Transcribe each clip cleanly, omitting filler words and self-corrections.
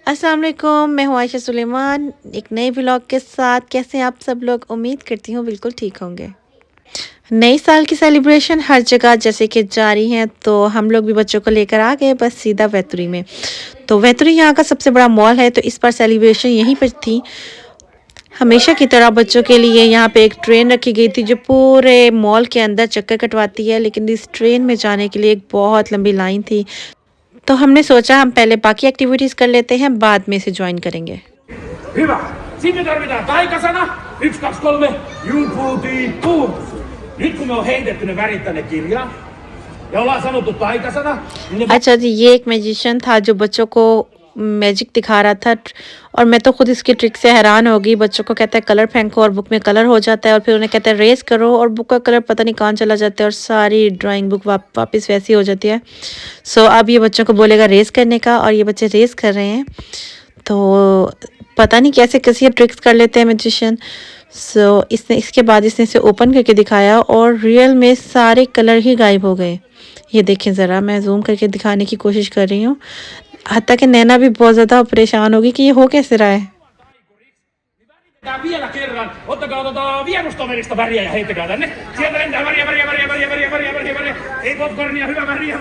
अस्सलाम वालेकुम, मैं हूँ आयशा सुलेमान एक नए व्लॉग के साथ। कैसे हैं आप सब लोग? उम्मीद करती हूँ बिल्कुल ठीक होंगे। नए साल की सेलिब्रेशन हर जगह जैसे कि जारी हैं, तो हम लोग भी बच्चों को लेकर आ गए बस सीधा वैतुरी में। तो वैतुरी यहाँ का सबसे बड़ा मॉल है, तो इस बार सेलिब्रेशन यहीं पर थी। हमेशा की तरह बच्चों के लिए यहाँ पे एक ट्रेन रखी गई थी जो पूरे मॉल के अंदर चक्कर कटवाती है, लेकिन इस ट्रेन में जाने के लिए एक बहुत लंबी लाइन थी। तो हमने सोचा हम पहले बाकी एक्टिविटीज़ कर लेते हैं, बाद में इसे ज्वाइन करेंगे। Hyvä. Sitten tarvitaan taikasana. 1, 2, 3. Juupuutiin puun. Nyt kun me on heitetty ne värit tänne kirjaan ja ollaan sanottu taikasana, niin ne... अच्छा जी, ये एक मैजिशियन था जो बच्चों को मैजिक दिखा रहा था। और मैं तो खुद इसकी ट्रिक से हैरान हो गई। बच्चों को कहता है कलर फेंको और बुक में कलर हो जाता है, और फिर उन्हें कहता है रेस करो और बुक का कलर पता नहीं कहाँ चला जाता है और सारी ड्राइंग बुक वापस वैसी हो जाती है। सो अब ये बच्चों को बोलेगा रेस करने का, और ये बच्चे रेस कर रहे हैं। तो पता नहीं कैसे कैसे ट्रिक्स कर लेते हैं मैजिशियन। सो इसके बाद इसने इसे ओपन करके दिखाया और रियल में सारे कलर ही गायब हो गए। ये देखें ज़रा, मैं जूम करके दिखाने की कोशिश कर रही हूँ। हत्ता कि नैना भी बहुत ज़्यादा परेशान होगी कि ये हो कैसे रहा है। Tää vielä kerran. Ottakaa vierustoverista väriä ja heittäkää tänne. Sieltä lentää väriä. Ei popcornia, hyvä väriä,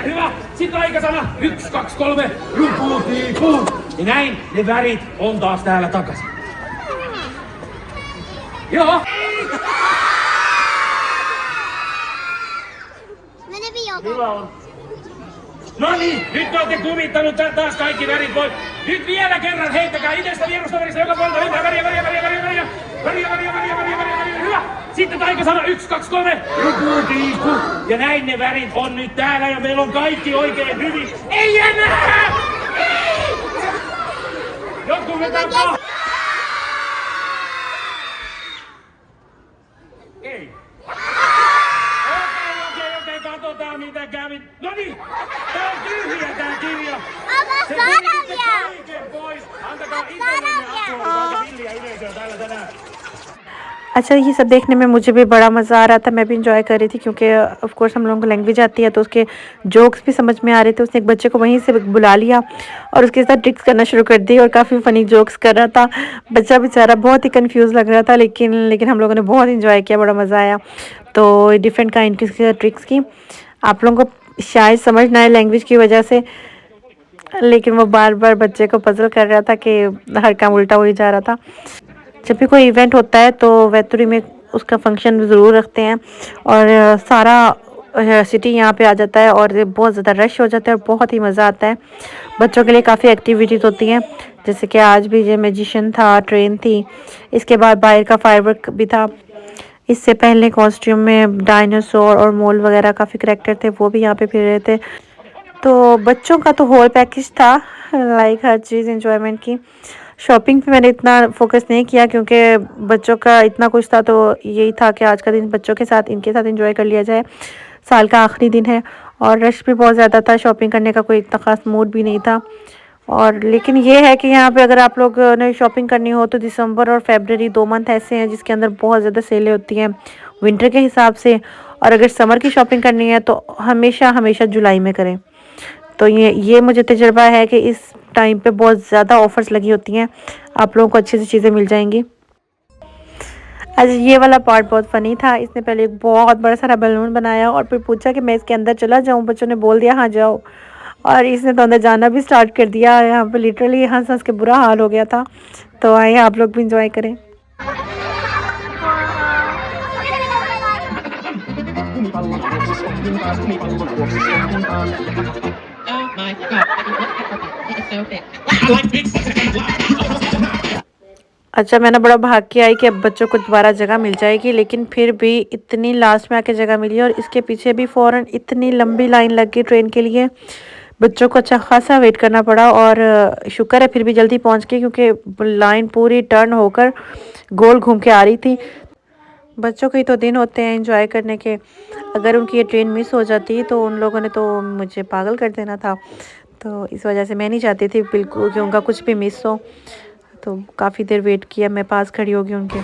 hyvä. Sitten aikasana. 1, 2, 3. Juupuutiin. Ja näin ne värit on taas täällä takaisin. Joo. मैंने भी yoga Hyvä on. No niin, nyt te olette kumittanut taas kaikki värit pois. Nyt vielä kerran heittäkää itsestä vierustoverista joka puolelta. Lentää väriä. Hyvä. Sitten taikasana 1, 2, 3. Juupuutiiku. Ja näin ne värit on nyt täällä ja meillä on kaikki oikein hyvin. Ei enää! Jotkut vetää paa. Ei. Okei, katsotaan mitä kävi. Noniin, tää on tyhjä tää kirja. अब Se आसान हो tuli गया kaiken pois. Antakaa itsellenne apua. Täällä villiä yleisöä täällä tänään. अच्छा, ये सब देखने में मुझे भी बड़ा मज़ा आ रहा था। मैं भी इंजॉय कर रही थी क्योंकि ऑफ कोर्स हम लोगों को लैंग्वेज आती है, तो उसके जोक्स भी समझ में आ रहे थे। उसने एक बच्चे को वहीं से बुला लिया और उसके साथ ट्रिक्स करना शुरू कर दी और काफ़ी फ़नी जोक्स कर रहा था। बच्चा बेचारा बहुत ही कंफ्यूज लग रहा था, लेकिन हम लोगों ने बहुत इंजॉय किया, बड़ा मज़ा आया। तो डिफरेंट काइंड की ट्रिक्स की। आप लोगों को शायद समझ ना आए लैंग्वेज की वजह से, लेकिन वो बार बार बच्चे को पजल कर रहा था कि हर काम उल्टा हो ही जा रहा था। जब भी कोई इवेंट होता है तो वैतुरी में उसका फंक्शन ज़रूर रखते हैं और सारा सिटी यहाँ पे आ जाता है और बहुत ज़्यादा रश हो जाता है और बहुत ही मज़ा आता है। बच्चों के लिए काफ़ी एक्टिविटीज़ होती हैं, जैसे कि आज भी ये मैजिशियन था, ट्रेन थी, इसके बाद बाहर का फायरवर्क भी था। इससे पहले कॉस्ट्यूम में डायनासोर और मोल वगैरह काफ़ी करैक्टर थे, वो भी यहाँ पे फिर रहे थे। तो बच्चों का तो होल पैकेज था, लाइक हर चीज़ एंजॉयमेंट की। शॉपिंग पे मैंने इतना फोकस नहीं किया क्योंकि बच्चों का इतना कुछ था, तो यही था कि आज का दिन बच्चों के साथ इनके साथ एंजॉय कर लिया जाए। साल का आखिरी दिन है और रश भी बहुत ज़्यादा था, शॉपिंग करने का कोई इतना ख़ास मूड भी नहीं था। और लेकिन ये है कि यहाँ पे अगर आप लोग ने शॉपिंग करनी हो तो दिसंबर और फरवरी 2 मंथ ऐसे हैं जिसके अंदर बहुत ज़्यादा सेलें होती हैं विंटर के हिसाब से। और अगर समर की शॉपिंग करनी है तो हमेशा जुलाई में करें। तो ये मुझे तजुर्बा है कि इस टाइम पे बहुत ज़्यादा ऑफ़र्स लगी होती हैं, आप लोगों को अच्छी सी चीज़ें मिल जाएंगी। आज ये वाला पार्ट बहुत फ़नी था। इसने पहले एक बहुत बड़ा सारा बैलून बनाया और फिर पूछा कि मैं इसके अंदर चला जाऊँ। बच्चों ने बोल दिया हाँ जाओ, और इसने तो अंदर जाना भी स्टार्ट कर दिया। यहाँ पे लिटरली हंस हंस के बुरा हाल हो गया था। तो आइए आप लोग भी इंजॉय करें। अच्छा, मैं ना बड़ा भाग के आई कि अब बच्चों को दोबारा जगह मिल जाएगी, लेकिन फिर भी इतनी लास्ट में आके जगह मिली और इसके पीछे भी फ़ौरन इतनी लंबी लाइन लग गई ट्रेन के लिए। बच्चों को अच्छा खासा वेट करना पड़ा और शुक्र है फिर भी जल्दी पहुंच गई क्योंकि लाइन पूरी टर्न होकर गोल घूम के आ रही थी। बच्चों के ही तो दिन होते हैं एंजॉय करने के। अगर उनकी ये ट्रेन मिस हो जाती तो उन लोगों ने तो मुझे पागल कर देना था। तो इस वजह से मैं नहीं चाहती थी बिल्कुल कि उनका कुछ भी मिस हो। तो काफ़ी देर वेट किया, मैं पास खड़ी होगी उनके।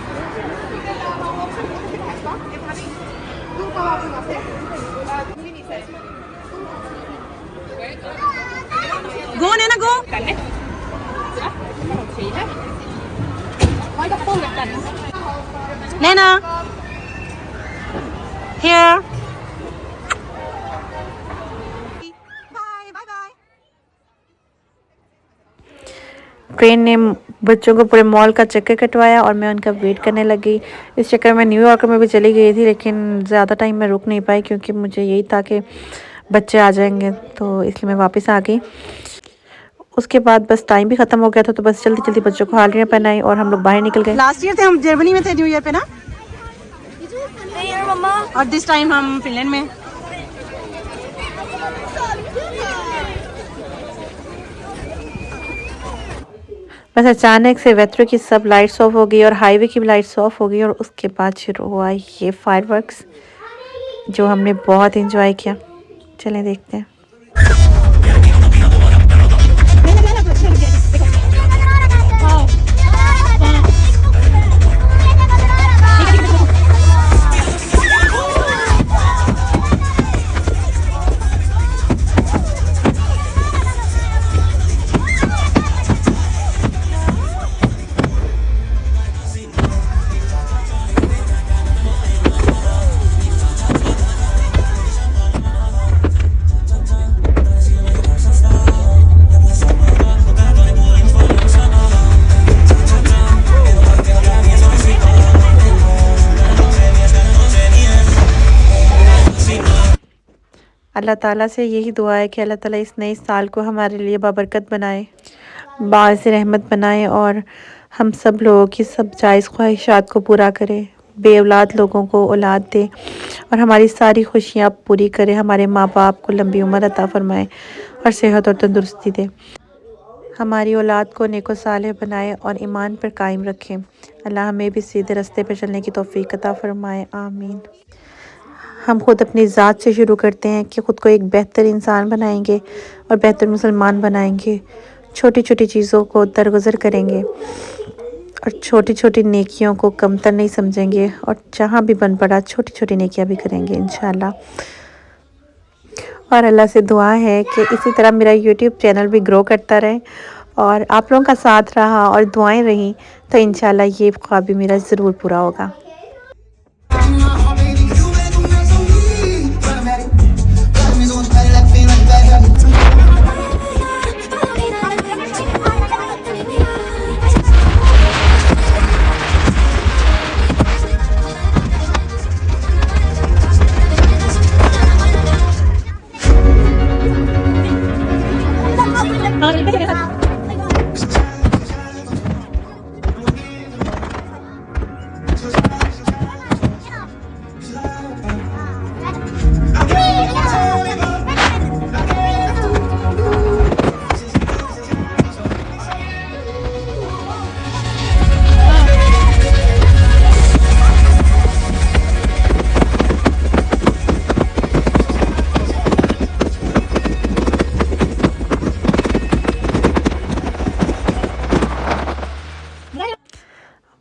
Go, Nana, go! Naina here train ने बच्चों को पूरे मॉल का चक्कर कटवाया और मैं उनका वेट करने लगी। इस चक्कर में न्यूयॉर्क में भी चली गई थी, लेकिन ज़्यादा टाइम मैं रुक नहीं पाई क्योंकि मुझे यही था कि बच्चे आ जाएंगे, तो इसलिए मैं वापस आ गई। उसके बाद बस टाइम भी ख़त्म हो गया था, तो बस जल्दी जल्दी बच्चों को हालियाँ पहनाई और हम लोग बाहर निकल गए। लास्ट ईयर थे हम जर्मनी में थे न्यू ईयर पे ना, और दिस टाइम हम फिनलैंड में। बस अचानक से वेट्रो की सब लाइट्स ऑफ हो गई और हाईवे की भी लाइट्स ऑफ हो गई, और उसके बाद शुरू हुआ ये फायरवर्क्स जो हमने बहुत इंजॉय किया। चलें देखते हैं। अल्लाह ताला से यही दुआ है कि अल्लाह ताला इस नए साल को हमारे लिए बाबरकत बनाए, बाइस रहमत बनाए और हम सब लोगों की सब जायज़ ख्वाहिशात को पूरा करे, बे औलाद लोगों को औलाद दे और हमारी सारी खुशियाँ पूरी करे। हमारे माँ बाप को लंबी उम्र अता फरमाए और सेहत और तंदुरुस्ती दे। हमारी औलाद को नेको सालेह बनाए और ईमान पर कायम रखें। अल्लाह हमें भी सीधे रास्ते पर चलने की तौफीक अता फरमाए, आमीन। हम खुद अपनी ज़ात से शुरू करते हैं कि ख़ुद को एक बेहतर इंसान बनाएंगे और बेहतर मुसलमान बनाएंगे। छोटी छोटी चीज़ों को दरगुजर करेंगे और छोटी छोटी नेकियों को कमतर नहीं समझेंगे, और जहाँ भी बन पड़ा छोटी छोटी नेकियां भी करेंगे इंशाल्लाह। और अल्लाह से दुआ है कि इसी तरह मेरा यूट्यूब चैनल भी ग्रो करता रहे और आप लोगों का साथ रहा और दुआएं रहीं तो इंशाल्लाह ये ख्वाब भी मेरा ज़रूर पूरा होगा।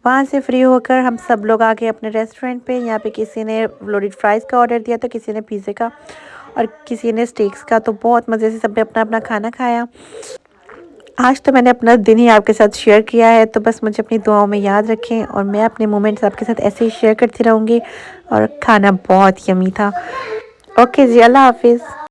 वहाँ से फ्री होकर हम सब लोग आ गए अपने रेस्टोरेंट पे। यहाँ पे किसी ने लोडेड फ्राइज़ का ऑर्डर दिया तो किसी ने पिज़्ज़े का और किसी ने स्टेक्स का। तो बहुत मज़े से सबने अपना अपना खाना खाया। आज तो मैंने अपना दिन ही आपके साथ शेयर किया है, तो बस मुझे अपनी दुआओं में याद रखें और मैं अपने मोमेंट्स आपके साथ ऐसे ही शेयर करती रहूँगी। और खाना बहुत यमी था। ओके जी, अल्लाह हाफिज़।